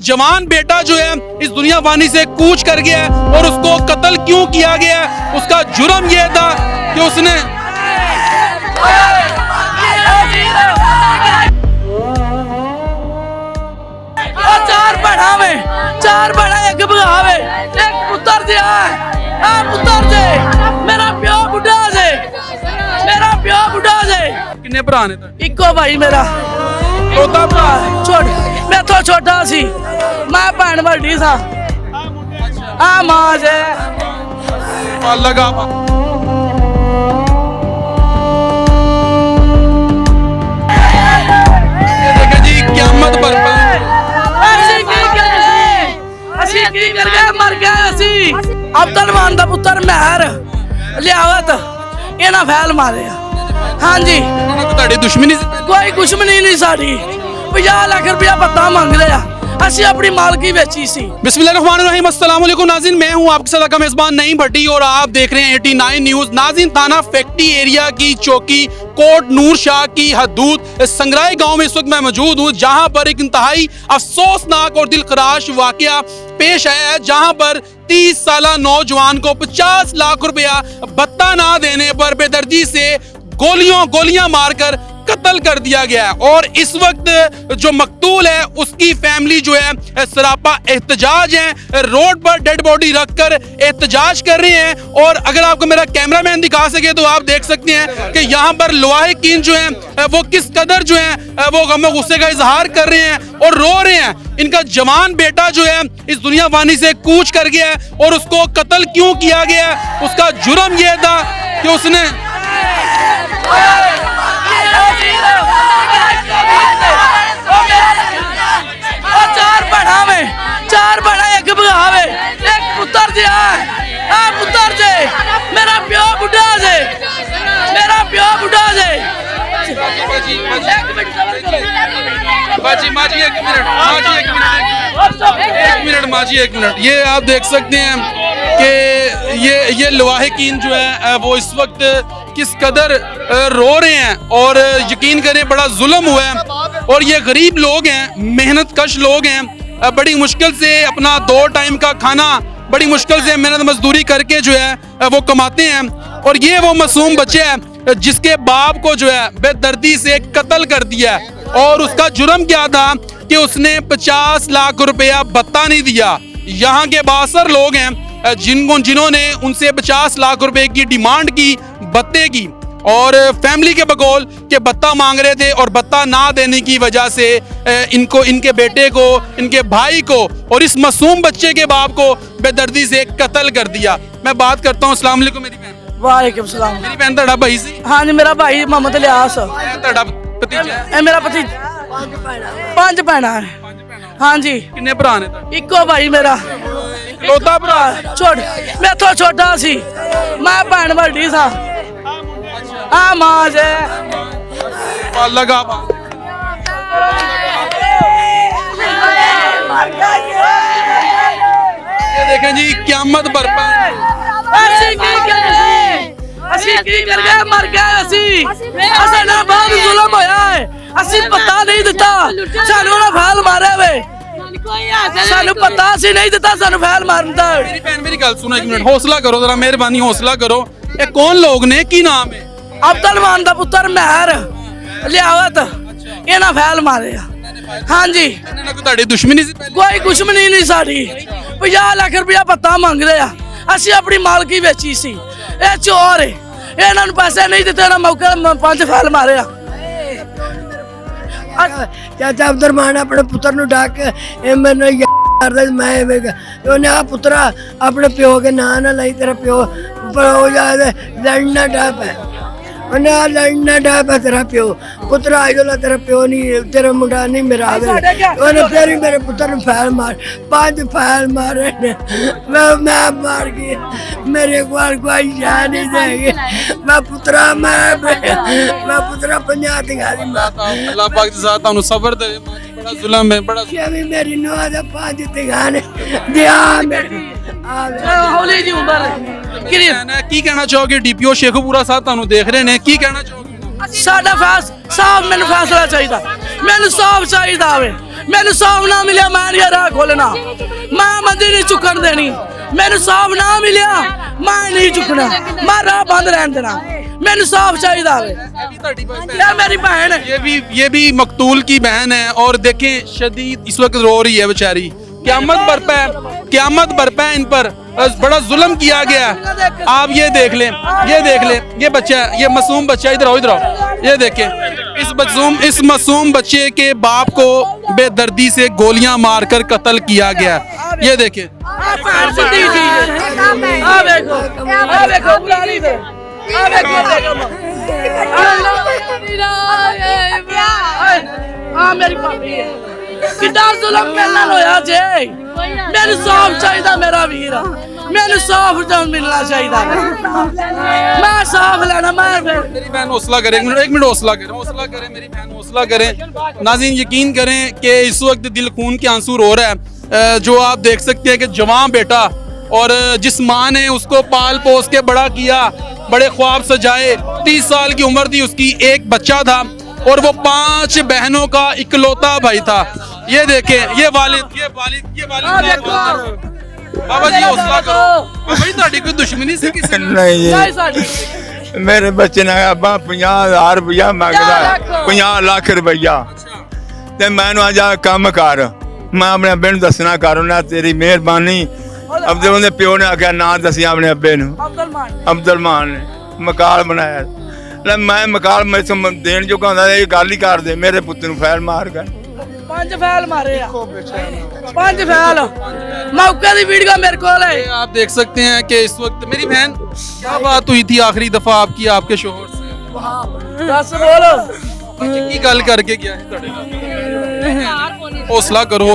जवान बेटा जो है इस दुनिया वानी से कूच कर गया है और उसको कत्ल क्यों किया गया है, उसका जुर्म यह था कि उसने चार बड़ा एक भगावे एक पुत्र दिया पुत्र दे मेरा प्यो बुढ़ा से किन्ने भरा ने इको भाई मेरा छोटा भरा छोट मैं तो छोटा सी मैं भैन बड़ी सा मां से लगा देखे जी क़यामत बरपा मर गए अब्दुल मान दा पुत्र महर लियावत इन्हां फैल मारे हाँ जी ਤੁਹਾਡੀ ਦੁਸ਼ਮਣੀ कोई दुश्मनी नहीं साड़ी 50 लाख रुपया पत्ता मांग लिया असि अपनी मालकी बेची सी। बिस्मिल्लाहिर्रहमानिर्रहीम, अस्सलाम वालेकुम नाज़रीन, मैं हूं आपके साथ का मेज़बान नईम भट्टी और आप देख रहे हैं 89 न्यूज़। नाज़रीन, थाना फैक्ट्री एरिया की चौकी कोट नूर शाह की हदूद संगराई गांव में इस वक्त मैं मौजूद हूं, जहां पर एक इंतहाई अफसोसनाक और दिलखराश वाकया पेश आया है, जहां पर 30 साला नौजवान को 50 लाख रुपया भत्ता ना देने पर बेदर्दी से गोलियां मारकर कत्ल कर दिया गया है। और इस वक्त जो मकतूल है उसकी फैमिली जो है सरापा एहतजाज है, रोड पर डेड बॉडी रखकर एहतजाज कर रहे हैं। और अगर आपको मेरा कैमरामैन दिखा सके तो आप देख सकते हैं कि यहाँ पर लवाहिकीन जो है वो किस कदर जो है वो गम गुस्से का इजहार कर रहे हैं और रो रहे हैं। इनका जवान बेटा जो है इस दुनिया वानी से कूच कर गया है और उसको कत्ल क्यों किया गया है, उसका जुर्म यह था कि उसने चार बड़ा एक भगावे एक पुत्र दिया पुत्र दे मेरा प्यो बुढ़ा से एक मिनट ये आप देख सकते हैं कि ये लवाहिकीन जो है वो इस वक्त किस कदर रो रहे हैं और यकीन करें बड़ा जुल्म हुआ है। और ये गरीब लोग हैं, मेहनत कश लोग हैं, बड़ी मुश्किल से अपना 2 टाइम का खाना बड़ी मुश्किल से मेहनत मजदूरी करके जो है वो कमाते हैं। और ये वो मासूम बच्चे हैं जिसके बाप को जो है बेदर्दी से कत्ल कर दिया है। और उसका जुर्म क्या था कि उसने 50 लाख रुपया भत्ता नहीं दिया। यहाँ के बासर लोग हैं जिन्होंने उनसे 50 लाख रुपए की डिमांड की भत्ते की, और फैमिली के बकौल के भत्ता मांग रहे थे और भत्ता ना देने की वजह से इनको, इनके बेटे को, इनके भाई को और इस मासूम बच्चे के बाप को बेदर्दी से कत्ल कर दिया। मैं बात करता हूँ। अस्सलाम वालेकुम मेरी बहन। वालेकुम सलाम। मेरी बहन ਤੁਹਾਡਾ भाई सी? हाँ जी मेरा भाई मोहम्मद इलियास। ਤੁਹਾਡਾ ਭਤੀਜਾ है? मेरा भतीजा 5 भैन है। हाँ जी किन्ने भरा ने? इको भाई मेरा इकलौता भरा छोट मैं तो छोटा सी मैं भैन बड़ी सा मां से लगा ये देखें जी क़यामत बरपा मर गए जुल्म होया है, असी पता नहीं दिता सानू ना फैल मारे वे सानू पता सी नहीं दिता सानू फैल मारदा। मेरी बहन मेरी गल सुनो एक मिनट, हौसला करो जरा, मेहरबानी हौसला करो। ये कौन लोग ने, की नाम है? अब्दुल मान दा पुत्र महर लियावत इन्हां फैल मारे हाँ जी। ਤੁਹਾਡੀ ਦੁਸ਼ਮਣੀ ਸੀ? कोई दुश्मनी नहीं साड़ी 50 लाख रुपया पत्ता मांग लिया असि अपनी मालकी बेची सी। ये चोर है, इन्हां नूं पैसे नहीं दिते ना मौके 5 फैल मारे। चाचा अब्दुल मान अपने पुत्र नूं डाक के मैनूं करदा मैं उन्हें आ पुत्रा अपने प्यो के नां ना लई, तेरा प्यो हो जाए लड़ना डाप है, उन्हें आ लड़ना डाप है तेरा प्यो पुत्रा आइला तेरा प्यो नहीं, तेरा मुंडा नहीं मेरा उन्हें फिर ही मेरे पुत्र नूं फैल मार 5 फैल मारे ने मैं मार गई, मेरे को कोई जान नहीं देंगे मैं पुत्रा मैं पुत्रा 50 दिखाई अल्लाह पाक दी ज़ात तानू सब्र दे, बड़ा जुल्म है बड़ा। मेरी नुआ दा 5 दिखाने दिया मेरी हौली जी उम्र की कहना चाहोगे? डीपीओ शेखुपुरा साहब तानू देख रहे ने, की कहना चाहोगे? साडा साहब मैनू फैसला चाहिए ਮੈਨੂੰ ਸਾਫ ਚਾਹੀਦਾ ਵੇ ਮੈਨੂੰ ਸਾਫ ਨਾ ਮਿਲਿਆ ਮੈਂ ਨਹੀਂ ਰਾਹ ਖੋਲਣਾ ਮੈਂ ਮੰਦੀ ਨਹੀਂ ਚੁੱਕਣ ਦੇਣੀ ਮੈਨੂੰ ਸਾਫ ਨਾ ਮਿਲਿਆ ਮੈਂ ਨਹੀਂ ਚੁੱਕਣਾ ਮੈਂ ਰਾਹ ਬੰਦ ਰਹਿਣ ਦੇਣਾ ਮੈਨੂੰ ਸਾਫ चाहिए ये मेरी बहन है ये भी मकतूल की बहन है और देखें शदीद इस वक्त रो रही है बेचारी क़यामत बरपा है इन पर बड़ा जुल्म किया गया है आप ये देख लें ये बच्चा ये मासूम बच्चा इधर आओ ये देखें इस मासूम बच्चे के बाप को बेदर्दी से गोलियां मारकर कत्ल किया गया ये देखें मेरी भाभी है कितना जुल्म मेरे नाल होया जे मेरे साफ चाहिए मेरा वीर मेरे साफ मिलना चाहिए मैं साफ लेना मैं मेरी बहन हौसला करें एक मिनट हौसला करें मेरी बहन हौसला करें नाज़रीन यकीन करें कि इस वक्त दिल खून के आंसू रो रहा है जो आप देख सकते हैं कि जवान बेटा और जिस माँ ने उसको पाल पोस के बड़ा किया बड़े ख्वाब सजाए 30 साल की उम्र थी उसकी एक बच्चा था और वो 5 बहनों का इकलौता भाई था ये देखें ये वालिद बाबा जी हौसला करो भाई ਤੁਹਾਡੀ ਕੋਈ ਦੁਸ਼ਮਣੀ ਸੀ ਕਿਸੇ ਨਾਲ नहीं मेरे बच्चे ने अब्बा 50,000 रुपया मंगदा 50 लाख रुपया ते मैनू आज काम कर मैं अपने अब्बे नू दसना कर उन्हें तेरी मेहरबानी अब जब उन्हें प्यो ने आख्या ना दसी अपने अब्बे नू अब्दुल मान ने मकाल बनाया ले मैं मकाल मैं देन जो कहंदा ये गल ही कर दे मेरे पुत्त नू फैल मार गए 5 फैल मारे 5 फैल मौके दी वीडियो मेरे को है आप देख सकते हैं कि इस वक्त मेरी बहन क्या बात हुई थी आखिरी दफा आपकी आपके शोहर से दस बोलो की गल करके गया है हौसला करो